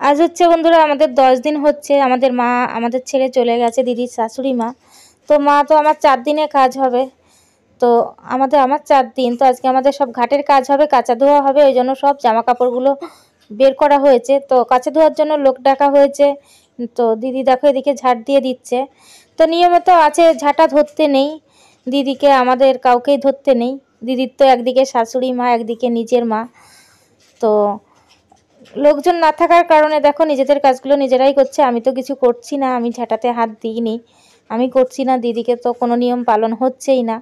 আজ হচ্ছে বন্ধুরা আমাদের 10 দিন হচ্ছে আমাদের মা আমাদের ছেড়ে চলে গেছে, দিদির শাশুড়ি মা। তো মা তো আমার 4 দিনে কাজ হবে, তো আমার 4 দিন। তো আজকে আমাদের সব ঘাটের কাজ হবে, কাঁচা ধোয়া হবে, ওই জন্য সব জামা কাপড়গুলো বের করা হয়েছে। তো কাঁচা ধোয়ার জন্য লোক ডাকা হয়েছে। তো দিদি দেখো এদিকে ঝাড় দিয়ে দিচ্ছে। তো নিয়মিত আছে, ঝাঁটা ধরতে নেই দিদিকে, আমাদের কাউকেই ধরতে নেই। দিদির তো একদিকে শাশুড়ি মা, একদিকে নিজের মা। তো লোকজন না থাকার কারণে দেখো নিজেদের কাজগুলো নিজেরাই করছে। আমি তো কিছু করছি না, আমি ঝাঁটাতে হাত দিইনি, আমি করছি না। দিদিকে তো কোনো নিয়ম পালন হচ্ছেই না,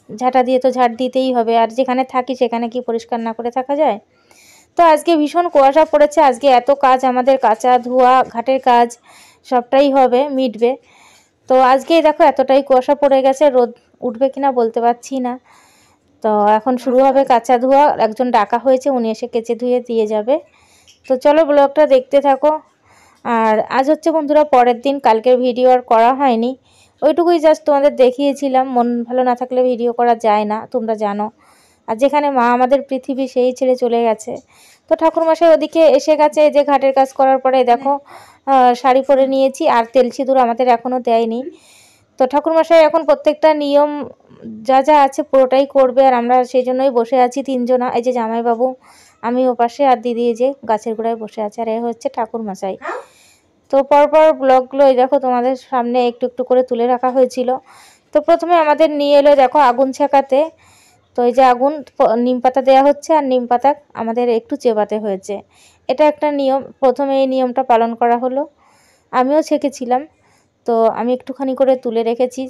ঝাঁটা দিয়ে তো ঝাড় দিতেই হবে। আর যেখানে থাকি সেখানে কি পরিষ্কার না করে থাকা যায়? তো আজকে ভীষণ কুয়াশা পড়েছে, আজকে এত কাজ আমাদের, কাঁচা ধোয়া ঘাটের কাজ সবটাই হবে, মিটবে। তো আজকেই দেখো এতটাই কুয়াশা পড়ে গেছে, রোদ উঠবে কিনা বলতে পারছি না। তো এখন শুরু হবে কাঁচা ধোয়া, একজন ডাকা হয়েছে, উনি এসে কেচে ধুয়ে দিয়ে যাবে। তো চলো ব্লগটা দেখতে থাকো। আর আজ হচ্ছে বন্ধুরা পরের দিন, কালকের ভিডিও আর করা হয়নি, ওইটুকুই জাস্ট তোমাদের দেখিয়েছিলাম। মন ভালো না থাকলে ভিডিও করা যায় না, তোমরা জানো। আর যেখানে মা আমাদের পৃথিবী, সেই ছেড়ে চলে গেছে। তো ঠাকুরমশাই ওদিকে এসে গেছে, যে ঘাটের কাজ করার পরে দেখো শাড়ি পরে নিয়েছি, আর তেল সিঁদুর আমাদের এখনও দেয়নি। তো ঠাকুরমশাই এখন প্রত্যেকটা নিয়ম যা যা আছে পুরোটাই করবে, আর আমরা সেই জন্যই বসে আছি তিনজনা। এই যে জামাইবাবু, আমি ওপাশে, আর দিদি এই যে গাছের গোড়ায় বসে আছে, আর এ হচ্ছে ঠাকুরমশাই। তো পরপর ব্লগগুলো এই দেখো তোমাদের সামনে একটু একটু করে তুলে রাখা হয়েছিল। তো প্রথমে আমাদের নিয়ে এলো দেখো আগুন ছেঁকাতে। তো এই যে আগুন, নিম পাতা দেওয়া হচ্ছে, আর নিম পাতা আমাদের একটু চেবাতে হয়েছে। এটা একটা নিয়ম, প্রথমে এই নিয়মটা পালন করা হলো। আমিও ছেঁকেছিলাম, তো আমি একটুখানি করে তুলে রেখেছি,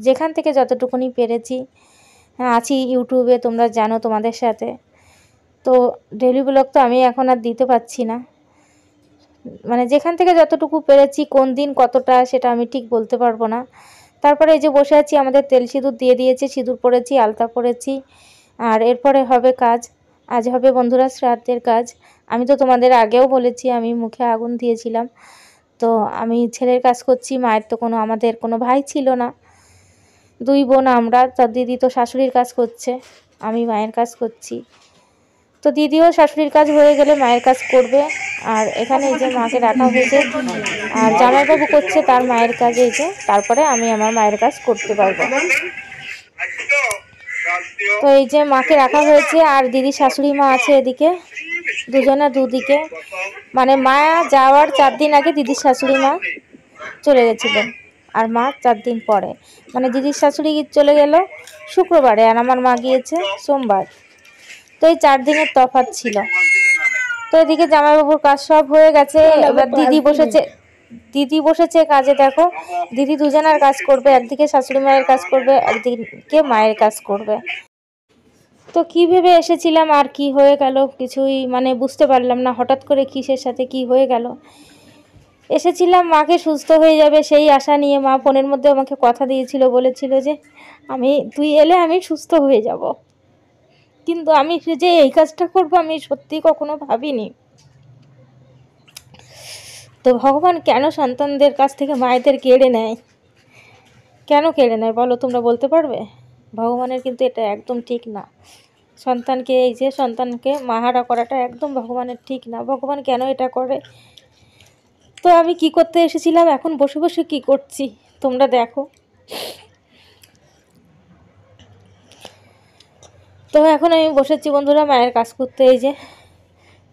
যেখান থেকে যতটুকুনি পেরেছি। আছি ইউটিউবে, তোমরা জানো, তোমাদের সাথে। তো ডেইলি ব্লগ তো আমি এখন আর দিতে পারছি না, মানে যেখান থেকে যতটুকু পেরেছি, কোন দিন কতটা সেটা আমি ঠিক বলতে পারবো না। তারপরে এই যে বসে আছি, আমাদের তেল সিঁদুর দিয়ে দিয়েছে, সিঁদুর পরেছি, আলতা পরেছি। আর এরপরে হবে কাজ, আজ হবে বন্ধুরা শ্রাদ্ধের কাজ। আমি তো তোমাদের আগেও বলেছি আমি মুখে আগুন দিয়েছিলাম। তো আমি ছেলের কাজ করছি, মায়ের তো আমাদের কোনো ভাই ছিল না, 2 বোন আমরা। তার দিদি তো শাশুড়ির কাজ করছে, আমি মায়ের কাজ করছি। তো দিদিও শাশুড়ির কাজ হয়ে গেলে মায়ের কাজ করবে। আর এখানে এই যে মাকে রাখা হয়েছে, আর জামাইবাবু করছে তার মায়ের কাজ, এই যে, তারপরে আমি আমার মায়ের কাজ করতে পারবো। তো এই যে মাকে রাখা হয়েছে, আর দিদি শাশুড়ি মা আছে এদিকে, দুজনে দুদিকে। মানে মা যাওয়ার 4 দিন আগে দিদির শাশুড়ি মা চলে গেছিলেন, আর মা 4 দিন পরে। মানে দিদির শাশুড়ি চলে গেল শুক্রবারে, আর আমার মা গিয়েছে সোমবার। তো এই 4 দিনের তফাৎ ছিল। তো এদিকে জামাইবাবুর কাজ সব হয়ে গেছে, এবার দিদি বসেছে কাজে। দেখো দিদি দুজনের কাজ করবে, একদিকে শাশুড়ি মায়ের কাজ করবে, একদিকে মায়ের কাজ করবে। তো কী ভেবে এসেছিলাম আর কি হয়ে গেল কিছুই মানে বুঝতে পারলাম না, হঠাৎ করে কিসের সাথে কি হয়ে গেল। এসেছিলাম মাকে সুস্থ হয়ে যাবে সেই আশা নিয়ে, মা ফোনের মধ্যে আমাকে কথা দিয়েছিল, বলেছিল যে তুই এলে আমি সুস্থ হয়ে যাব। কিন্তু আমি যে এই কাজটা করবো আমি সত্যি কখনো ভাবিনি। তো ভগবান কেন সন্তানদের কাছ থেকে মায়েদের কেড়ে নেয়, কেন কেড়ে নেয় বলো, তোমরা বলতে পারবে? ভগবানের কিন্তু এটা একদম ঠিক না। সন্তানকে, এই যে সন্তানকে মাহারা করাটা একদম ভগবানের ঠিক না। ভগবান কেন এটা করে? তো আমি কি করতে এসেছিলাম, এখন বসে বসে কি করছি তোমরা দেখো। তো এখন আমি বসেছি বন্ধুরা মায়ের কাজ করতে। এই যে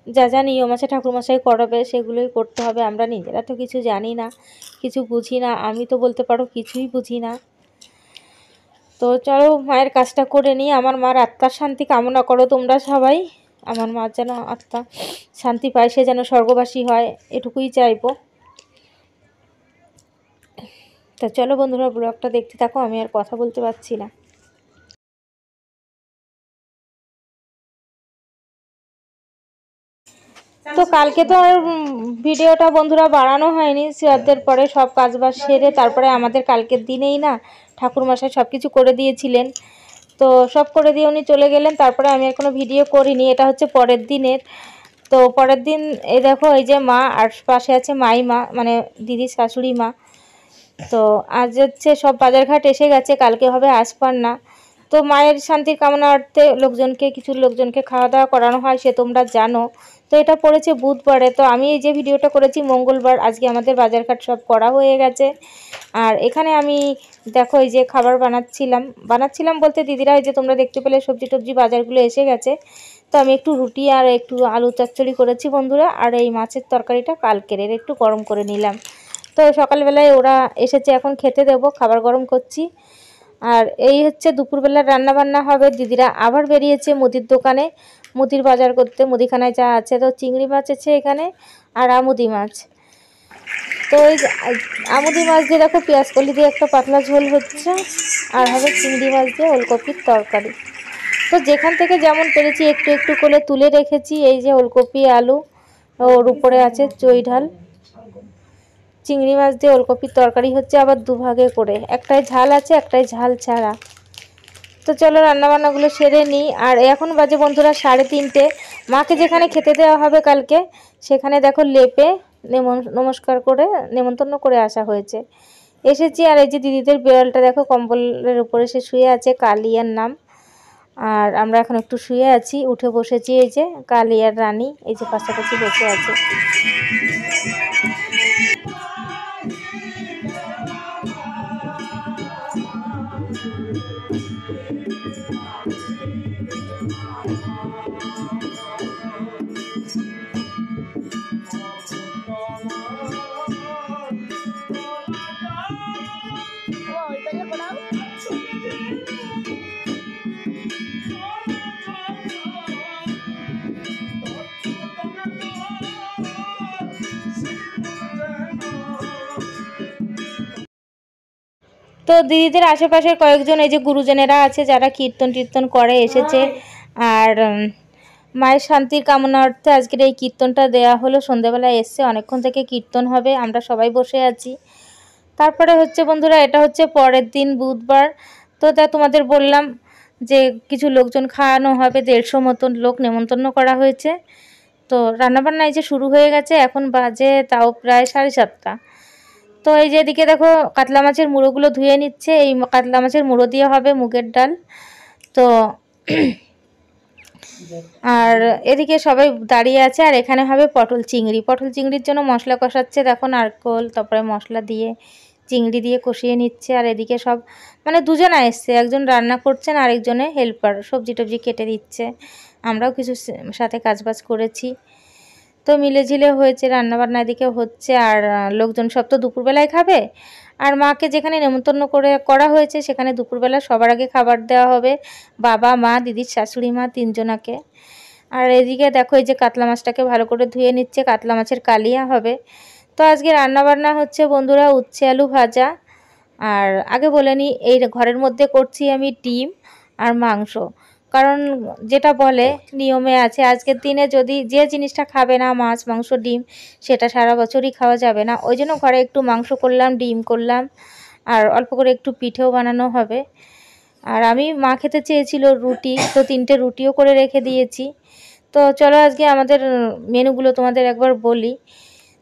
যা যা নিয়ম আছে ঠাকুরমশাই করাবে সেগুলোই করতে হবে। আমরা নিজেরা তো কিছু জানি না, কিছু বুঝি না। আমি তো বলতে পারো কিছুই বুঝি না। তো চলো মায়ের কাজটা করে নিই। আমার মার আত্মার শান্তি কামনা করো তোমরা সবাই, আমার মার যেন আত্মা শান্তি পায়, সে যেন স্বর্গবাসী হয়, এটুকুই চাইবো। তো চলো বন্ধুরা ব্লগটা দেখতে থাকো, আমি আর কথা বলতে পারছি না। তো কালকে তো আর ভিডিওটা বন্ধুরা বাড়ানো হয়নি, শ্রাদ্ধের পরে সব কাজবাজ সেরে তারপরে আমাদের কালকের দিনেই না ঠাকুরমশাই সব কিছু করে দিয়েছিলেন। তো সব করে দিয়ে উনি চলে গেলেন, তারপরে আমি আর কোনো ভিডিও করিনি। এটা হচ্ছে পরের দিনের। তো পরের দিন এই দেখো এই যে মা, আর পাশে আছে মাই মা, মানে দিদির শাশুড়ি মা। তো আজ হচ্ছে সব বাজারঘাট এসে গেছে, কালকে হবে আশপান্না। তো মায়ের শান্তির কামনার্থে কিছু লোকজনকে খাওয়া দাওয়া করানো হয়, সে তোমরা জানো। তো এটা পড়েছে বুধবারে। তো আমি এই যে ভিডিওটা করেছি মঙ্গলবার। আজকে আমাদের বাজারঘাট সব করা হয়ে গেছে। আর এখানে আমি দেখো এই যে খাবার বানাচ্ছিলাম বলতে দিদিরা ওই যে তোমরা দেখতে পেলে সবজি টবজি বাজারগুলো এসে গেছে। তো আমি একটু রুটি আর একটু আলু চচ্চড়ি করেছি বন্ধুরা। আর এই মাছের তরকারিটা কালকের একটু গরম করে নিলাম। তো সকালবেলায় ওরা এসেছে, এখন খেতে দেবো, খাবার গরম করছি। আর এই হচ্ছে দুপুরবেলার রান্না বান্না হবে। দিদিরা আবার বেরিয়েছে মুদির দোকানে, মুদির বাজার করতে। মুদিখানায় যা আছে, তো চিংড়ি মাছ আছে এখানে আর আমুদি মাছ। তো ওই আমুদি মাছ দিয়ে দেখো পেঁয়াজ কলি দিয়ে একটা পাতলা ঝোল হচ্ছে, আর হবে চিংড়ি মাছ দিয়ে ওলকপির তরকারি। তো যেখান থেকে যেমন পেরেছি একটু একটু করে তুলে রেখেছি। এই যে ওলকপি আলু, ওর উপরে আছে চই ঢাল। চিংড়ি মাছ দিয়ে ওলকপির তরকারি হচ্ছে আবার দুভাগে করে, একটাই ঝাল আছে একটাই ঝাল ছাড়া। তো চলো রান্নাবান্নাগুলো সেরে নিই। আর এখন বাজে বন্ধুরা 3:30। মাকে যেখানে খেতে দেওয়া হবে কালকে, সেখানে দেখো লেপে নমস্কার করে নেমন্তন্ন করে আসা হয়েছে। এসেছি। আর এই যে দিদিদের বিড়ালটা দেখো কম্বলের উপরে সে শুয়ে আছে, কালিয়ার নাম। আর আমরা এখন একটু শুয়ে আছি, উঠে বসেছি। এই যে কালিয়ার রানী এই যে পাশাপাশি বসে আছে। তো দিদিদের আশেপাশের কয়েকজন এই যে গুরুজনেরা আছে যারা কীর্তন টীর্তন করে এসেছে। আর মায়ের শান্তির কামনার্থে আজকের এই কীর্তনটা দেয়া হলো। সন্ধ্যেবেলায় এসছে, অনেকক্ষণ থেকে কীর্তন হবে, আমরা সবাই বসে আছি। তারপরে হচ্ছে বন্ধুরা এটা হচ্ছে পরের দিন বুধবার। তো তা তোমাদের বললাম যে কিছু লোকজন খাওয়ানো হবে, 150 মতন লোক নেমন্তন্ন করা হয়েছে। তো রান্নাবান্না এই যে শুরু হয়ে গেছে, এখন বাজে তাও প্রায় 7:30। তো এই যে এদিকে দেখো কাতলা মাছের মুড়োগুলো ধুয়ে নিচ্ছে। এই কাতলা মাছের মুড়ো দিয়ে হবে মুগের ডাল। তো আর এদিকে সবাই দাঁড়িয়ে আছে। আর এখানে হবে পটল চিংড়ির জন্য মশলা কষাচ্ছে দেখো, নারকেল তারপরে মশলা দিয়ে চিংড়ি দিয়ে কষিয়ে নিচ্ছে। আর এদিকে সব মানে দুজনা এসছে, একজন রান্না করছেন আর একজনে হেল্পার সবজি টবজি কেটে দিচ্ছে। আমরাও কিছু সাথে কাজবাজ করেছি। তো মিলেঝিলে হয়েছে রান্নাবান্না, এদিকে হচ্ছে। আর লোকজন সব তো দুপুরবেলায় খাবে। আর মাকে যেখানে নেমন্তন্ন করা হয়েছে সেখানে দুপুরবেলা সবার আগে খাবার দেওয়া হবে, বাবা মা দিদির শাশুড়ি মা 3 জনাকে। আর এদিকে দেখো এই যে কাতলা মাছটাকে ভালো করে ধুয়ে নিচ্ছে, কাতলা মাছের কালিয়া হবে। তো আজকে রান্নাবান্না হচ্ছে বন্ধুরা উচ্ছে আলু ভাজা। আর আগে বলে নিই এই ঘরের মধ্যে করছি আমি ডিম আর মাংস, কারণ যেটা বলে নিয়মে আছে আজকের দিনে যদি যে জিনিসটা খাবে না মাছ মাংস ডিম সেটা সারা বছরই খাওয়া যাবে না। ওই জন্য ঘরে একটু মাংস করলাম, ডিম করলাম, আর অল্প করে একটু পিঠেও বানানো হবে। আর আমি মা খেতে চেয়েছিল রুটি, তো 3টে রুটিও করে রেখে দিয়েছি। তো চলো আজকে আমাদের মেনুগুলো তোমাদের একবার বলি।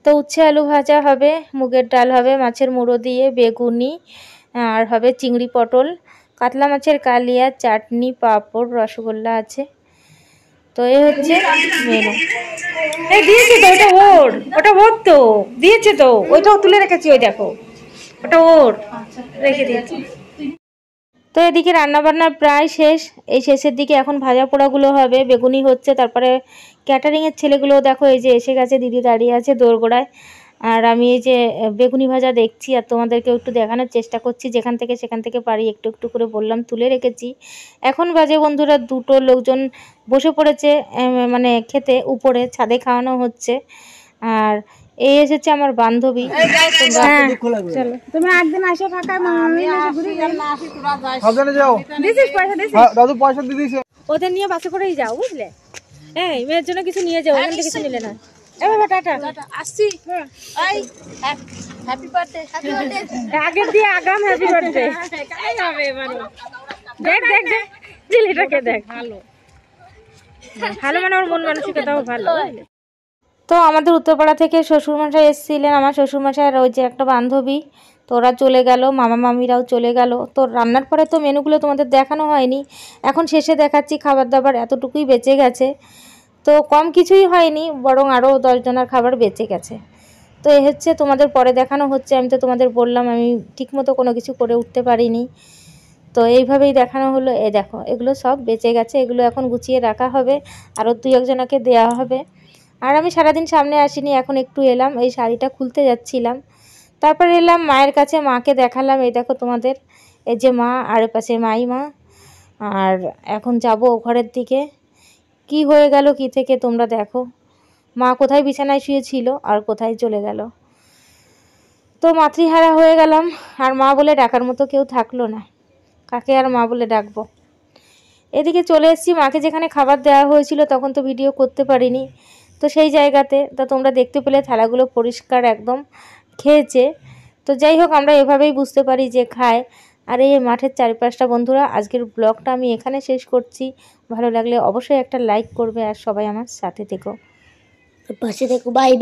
তো উচ্ছে আলু ভাজা হবে, মুগের ডাল হবে মাছের মুড়ো দিয়ে, বেগুনি, আর হবে চিংড়ি পটল, কাতলা মাছের কালিয়া, চাটনি, পাঁপড়, রসগোল্লা আছে। তো এই হচ্ছে মেনু। এই দিয়েছে তো, ওটা ওর তো দিয়েছে তো, ওইটাও তুলে রেখেছি, ওই দেখো ওটা ওর রেখে দিয়েছি। তো এদিকে রান্নাবান্না প্রায় শেষ, এই শেষের দিকে এখন ভাজা পোড়াগুলো হবে, বেগুনি হচ্ছে। তারপরে ক্যাটারিংয়ের ছেলেগুলো দেখো এই যে এসে গেছে, দিদি দাঁড়িয়ে আছে দোরগোড়ায়। আর আমি এই যে বেগুনি ভাজা দেখছি আর তোমাদেরকেও একটু দেখানোর চেষ্টা করছি, সেখান থেকে পারি একটু একটু করে বললাম তুলে রেখেছি। এখন বাজে বন্ধুরা 2টো, লোকজন বসে পড়েছে মানে খেতে, উপরে ছাদে খাওয়ানো হচ্ছে। আর এই এসেছে আমার বান্ধবী। চলো তুমি একদিন আসো ঢাকায়, পয়সা দিয়ে দিয়েছে, ওদের নিয়ে বাসে করেই যাও বুঝলে। এই মেয়ের জন্য কিছু নিয়ে যাও, ওখান থেকে কিছু নিলে না। এ বাবা টাটা, আসছি। এই হ্যাপি বার্থডে, হ্যাপি বার্থডে আগের দিয়ে আগাম হ্যাপি বার্থডে। কাই হবে মানে দেখ দেখ দেখ ছেলেটাকে দেখ, ভালো ভালো মানে ওর মন মানসিকতাও ভালো। তো আমাদের উত্তরপাড়া থেকে শ্বশুরমশাই এসেছিলেন, আমার শ্বশুরমশাই আর ওই যে একটা বান্ধবী। তো ওরা চলে গেল, মামা মামিরাও চলে গেল। তো রান্নার পরে তো মেনুগুলো তোমাদের দেখানো হয়নি, এখন শেষে দেখাচ্ছি। খাবার দাবার এতটুকুই বেঁচে গেছে। তো কম কিছুই হয়নি, বরং আরও 10 জনের খাবার বেঁচে গেছে। তো এ হচ্ছে তোমাদের পরে দেখানো হচ্ছে। আমি তো তোমাদের বললাম আমি ঠিকমতো কোনো কিছু করে উঠতে পারিনি, তো এইভাবেই দেখানো হলো। এ দেখো এগুলো সব বেঁচে গেছে, এগুলো এখন গুছিয়ে রাখা হবে, আরও 2-1 জনকে দেওয়া হবে। আর আমি সারাদিন সামনে আসিনি, এখন একটু এলাম, এই শাড়িটা খুলতে যাচ্ছিলাম। তারপর এলাম মায়ের কাছে, মাকে দেখালাম। এই দেখো তোমাদের, এই যে মা, আর পাশে মাইমা। আর এখন যাব ঘরের দিকে। কি হয়ে গেল কি থেকে তোমরা দেখো, মা কোথায় বিছানায় শুয়েছিল আর কোথায় চলে গেল। তো মাতৃহারা হয়ে গেলাম, আর মা বলে ডাকার মতো কেউ থাকলো না, কাকে আর মা বলে ডাকবো। এদিকে চলে এসেছি, মাকে যেখানে খাবার দেওয়া হয়েছিল তখন তো ভিডিও করতে পারিনি, তো সেই জায়গাতে তো তোমরা দেখতে পেলে থালাগুলো পরিষ্কার একদম খেয়েছে। তো যাই হোক, আমরা এভাবেই বুঝতে পারি যে খায়। আর এই মাঠের চারিপাশটা বন্ধুরা, আজকের ব্লগটা আমি এখানে শেষ করছি। ভালো লাগলে অবশ্যই একটা লাইক করবে, আর সবাই আমার সাথে থেকো, পাশে থেকো। Bye bye.